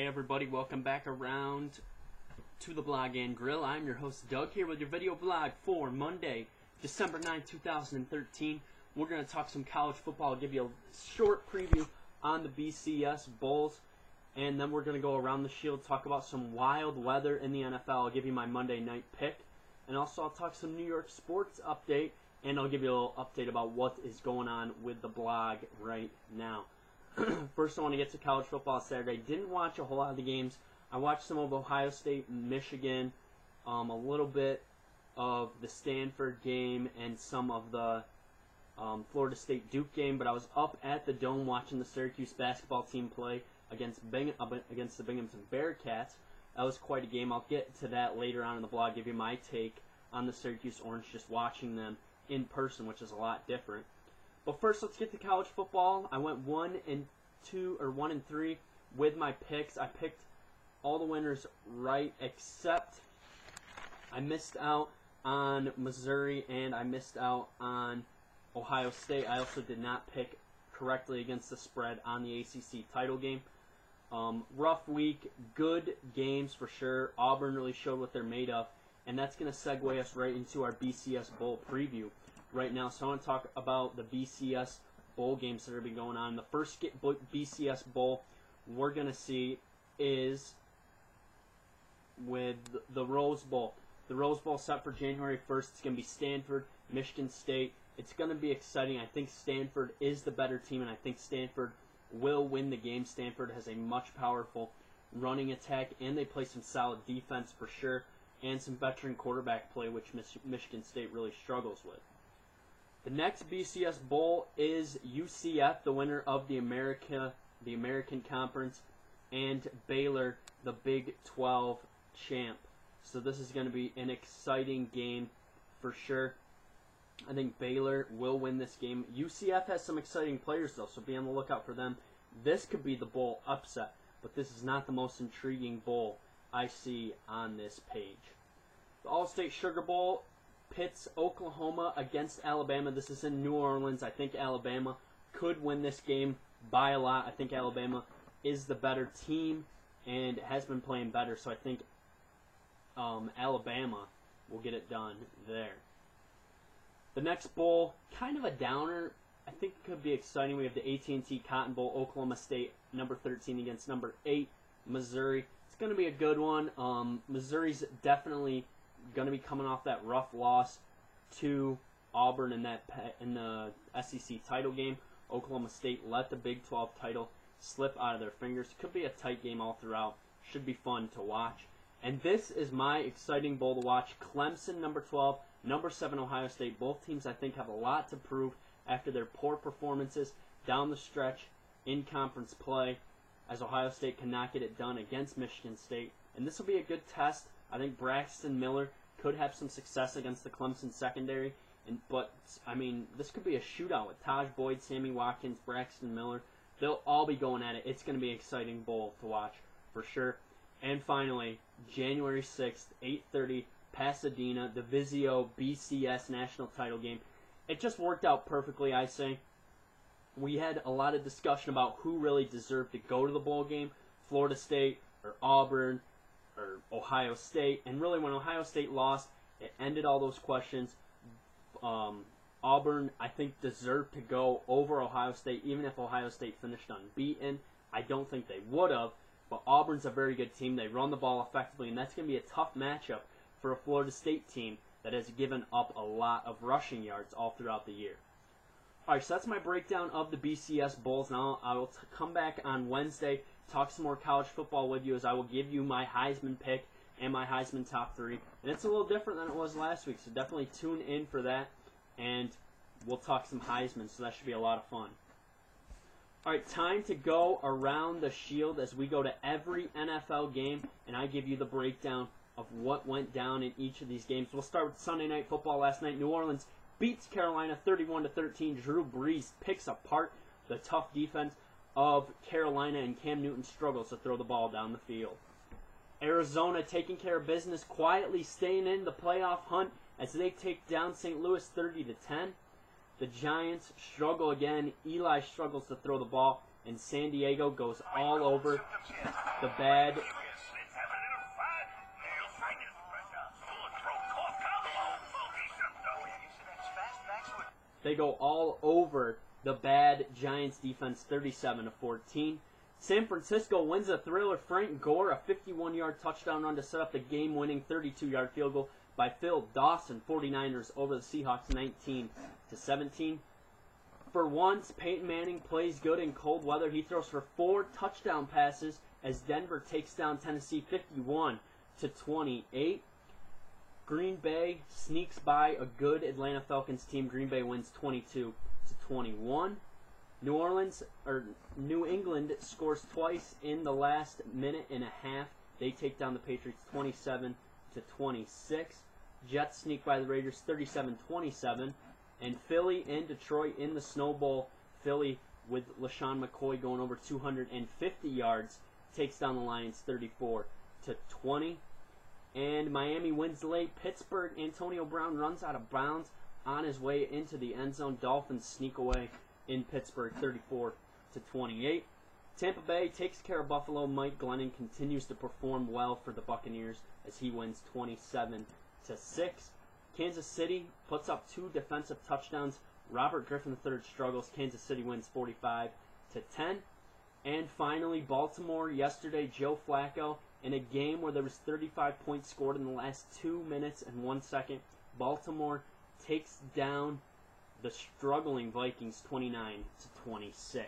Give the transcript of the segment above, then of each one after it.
everybody, welcome back around to the Blog and Grill. I'm your host Doug here with your video blog for Monday, December 9, 2013. We're going to talk some college football. I'll give you a short preview on the BCS Bowls, and then we're going to go around the shield, talk about some wild weather in the NFL. I'll give you my Monday night pick, and also I'll talk some New York sports update, and I'll give you a little update about what is going on with the blog right now. First, I want to get to college football Saturday. Didn't watch a whole lot of the games. I watched some of Ohio State and Michigan, a little bit of the Stanford game, and some of the Florida State Duke game. But I was up at the Dome watching the Syracuse basketball team play against the Binghamton Bearcats. That was quite a game. I'll get to that later on in the blog, give you my take on the Syracuse Orange, just watching them in person, which is a lot different. But first, let's get to college football. I went 1 and 3 with my picks. I picked all the winners right, except I missed out on Missouri and I missed out on Ohio State. I also did not pick correctly against the spread on the ACC title game. Rough week, good games for sure. Auburn really showed what they're made of, and that's going to segue us right into our BCS Bowl preview right now. So I want to talk about the BCS Bowl games that are going to be going on. The first BCS Bowl we're going to see is with the Rose Bowl. The Rose Bowl set for January 1st. It's going to be Stanford, Michigan State. It's going to be exciting. I think Stanford is the better team, and I think Stanford will win the game. Stanford has a much powerful running attack, and they play some solid defense for sure, and some veteran quarterback play, which Michigan State really struggles with. The next BCS Bowl is UCF, the winner of the American Conference, and Baylor, the Big 12 champ. So this is going to be an exciting game for sure. I think Baylor will win this game. UCF has some exciting players, though, so be on the lookout for them. This could be the bowl upset, but this is not the most intriguing bowl I see on this page. The All-State Sugar Bowl pits Oklahoma against Alabama. This is in New Orleans. I think Alabama could win this game by a lot. I think Alabama is the better team and has been playing better, so I think Alabama will get it done there. The next bowl, kind of a downer. I think it could be exciting. We have the AT&T Cotton Bowl, Oklahoma State, number 13 against number 8, Missouri. It's going to be a good one. Missouri's definitely going to be coming off that rough loss to Auburn in the SEC title game. Oklahoma State let the Big 12 title slip out of their fingers. Could be a tight game all throughout. Should be fun to watch. And this is my exciting bowl to watch. Clemson, number 12, number 7, Ohio State. Both teams, I think, have a lot to prove after their poor performances down the stretch in conference play, as Ohio State cannot get it done against Michigan State. And this will be a good test. I think Braxton Miller could have some success against the Clemson secondary. But I mean, this could be a shootout with Taj Boyd, Sammy Watkins, Braxton Miller. They'll all be going at it. It's going to be an exciting bowl to watch for sure. And finally, January 6th, 8:30, Pasadena, the Vizio BCS national title game. It just worked out perfectly, I say. We had a lot of discussion about who really deserved to go to the bowl game, Florida State or Auburn or Ohio State. And really, when Ohio State lost, it ended all those questions. Auburn, I think, deserved to go over Ohio State, even if Ohio State finished unbeaten. I don't think they would have, but Auburn's a very good team. They run the ball effectively, and that's going to be a tough matchup for a Florida State team that has given up a lot of rushing yards all throughout the year. All right, so that's my breakdown of the BCS Bowls. Now I will come back on Wednesday, talk some more college football with you, as I will give you my Heisman pick and my Heisman top 3. And it's a little different than it was last week, so definitely tune in for that, and we'll talk some Heisman, so that should be a lot of fun. All right, time to go around the shield as we go to every NFL game, and I give you the breakdown of what went down in each of these games. We'll start with Sunday Night Football last night. New Orleans beats Carolina 31-13. Drew Brees picks apart the tough defense of Carolina, and Cam Newton struggles to throw the ball down the field. Arizona taking care of business, quietly staying in the playoff hunt as they take down St. Louis 30-10. The Giants struggle again. Eli struggles to throw the ball, and San Diego goes all over the bad. They go all over the bad Giants defense, 37-14. San Francisco wins a thriller. Frank Gore, a 51-yard touchdown run to set up the game-winning 32-yard field goal by Phil Dawson. 49ers over the Seahawks, 19-17. For once, Peyton Manning plays good in cold weather. He throws for 4 touchdown passes as Denver takes down Tennessee 51-28. Green Bay sneaks by a good Atlanta Falcons team. Green Bay wins 22-21. New England scores twice in the last minute and a half. They take down the Patriots 27-26. Jets sneak by the Raiders 37-27. And Philly and Detroit in the Snow Bowl. Philly with LaShawn McCoy going over 250 yards takes down the Lions 34-20. And Miami wins late. Pittsburgh, Antonio Brown runs out of bounds on his way into the end zone. Dolphins sneak away in Pittsburgh 34-28. Tampa Bay takes care of Buffalo. Mike Glennon continues to perform well for the Buccaneers as he wins 27-6. Kansas City puts up 2 defensive touchdowns. Robert Griffin III struggles. Kansas City wins 45-10. And finally, Baltimore yesterday, Joe Flacco, in a game where there was 35 points scored in the last 2 minutes and 1 second, Baltimore takes down the struggling Vikings 29-26.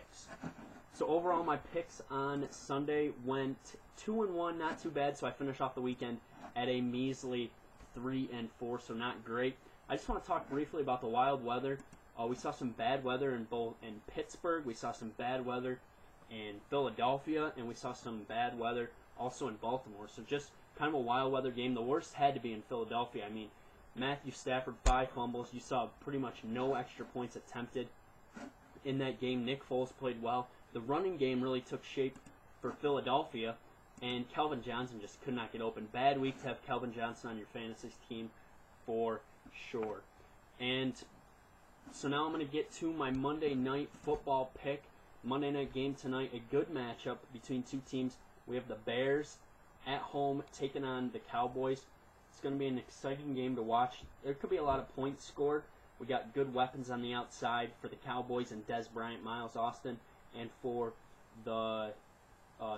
So overall, my picks on Sunday went 2-1, not too bad. So I finish off the weekend at a measly 3-4, so not great. I just want to talk briefly about the wild weather. We saw some bad weather in Pittsburgh. We saw some bad weather in Philadelphia, and we saw some bad weather also in Baltimore. So just kind of a wild weather game. The worst had to be in Philadelphia. I mean, Matthew Stafford, 5 fumbles. You saw pretty much no extra points attempted in that game. Nick Foles played well. The running game really took shape for Philadelphia, and Calvin Johnson just could not get open. Bad week to have Calvin Johnson on your fantasy team for sure. And so now I'm going to get to my Monday night football pick. Monday night game tonight, a good matchup between 2 teams. We have the Bears at home taking on the Cowboys. It's going to be an exciting game to watch. There could be a lot of points scored. We got good weapons on the outside for the Cowboys and Dez Bryant, Miles Austin. And for the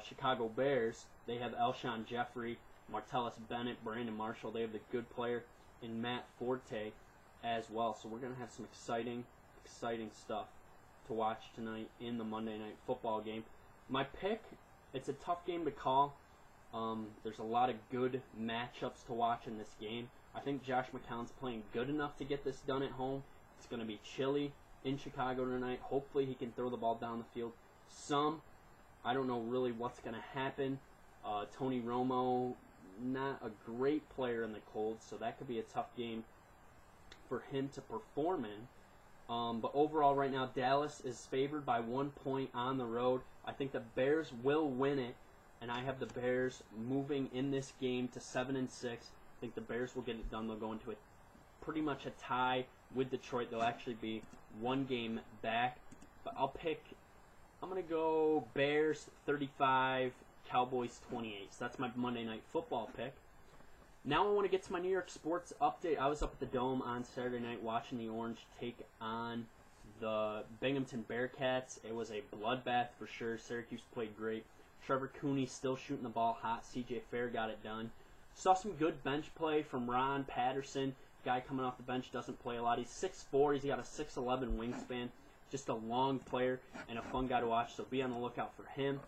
Chicago Bears, they have Alshon Jeffrey, Martellus Bennett, Brandon Marshall. They have the good player in Matt Forte as well. So we're going to have some exciting stuff to watch tonight in the Monday night football game. My pick, it's a tough game to call. There's a lot of good matchups to watch in this game. I think Josh McCown's playing good enough to get this done at home. It's going to be chilly in Chicago tonight. Hopefully he can throw the ball down the field some. I don't know really what's going to happen. Tony Romo, not a great player in the cold, so that could be a tough game for him to perform in. But overall right now, Dallas is favored by 1 point on the road. I think the Bears will win it, and I have the Bears moving in this game to 7-6. I think the Bears will get it done. They'll go into pretty much a tie with Detroit. They'll actually be 1 game back. But I'm going to go Bears 35, Cowboys 28. So that's my Monday night football pick. Now I want to get to my New York sports update. I was up at the Dome on Saturday night watching the Orange take on the Binghamton Bearcats. It was a bloodbath for sure. Syracuse played great. Trevor Cooney still shooting the ball hot. CJ Fair got it done. Saw some good bench play from Ron Patterson. Guy coming off the bench doesn't play a lot. He's 6'4". He's got a 6'11" wingspan. Just a long player and a fun guy to watch, so be on the lookout for him.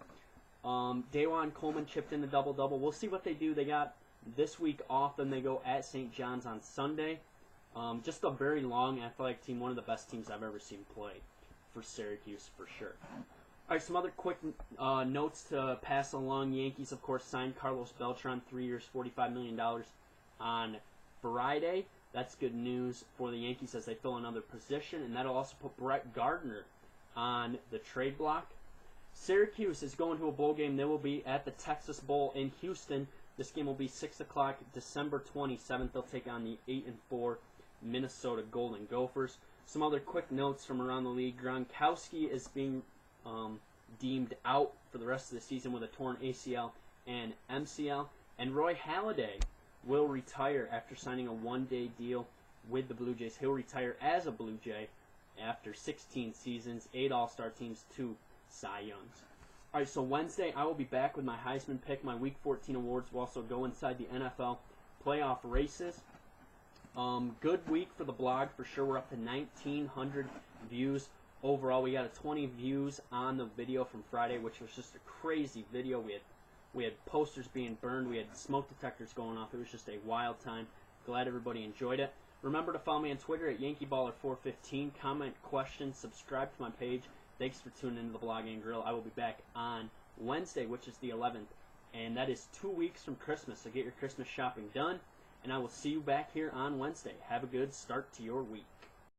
Dajuan Coleman chipped in the double-double. We'll see what they do. They got this week off, then they go at St. John's on Sunday. Just a very long athletic team, one of the best teams I've ever seen play for Syracuse for sure. All right, some other quick notes to pass along. Yankees, of course, signed Carlos Beltran, 3 years, $45 million on Friday. That's good news for the Yankees as they fill another position, and that'll also put Brett Gardner on the trade block. Syracuse is going to a bowl game. They will be at the Texas Bowl in Houston. This game will be 6 o'clock, December 27th. They'll take on the 8-4 Minnesota Golden Gophers. Some other quick notes from around the league. Gronkowski is being deemed out for the rest of the season with a torn ACL and MCL. And Roy Halladay will retire after signing a one-day deal with the Blue Jays. He'll retire as a Blue Jay after 16 seasons, 8 All-Star teams, 2 Cy Youngs. All right, so Wednesday I will be back with my Heisman pick, my Week 14 awards. We'll also go inside the NFL playoff races. Good week for the blog for sure. We're up to 1,900 views overall. We got 20 views on the video from Friday, which was just a crazy video. We had posters being burned. We had smoke detectors going off. It was just a wild time. Glad everybody enjoyed it. Remember to follow me on Twitter at YankeeBaller415. Comment, questions, subscribe to my page. Thanks for tuning into the Blog and Grill. I will be back on Wednesday, which is the 11th, and that is 2 weeks from Christmas. So get your Christmas shopping done, and I will see you back here on Wednesday. Have a good start to your week.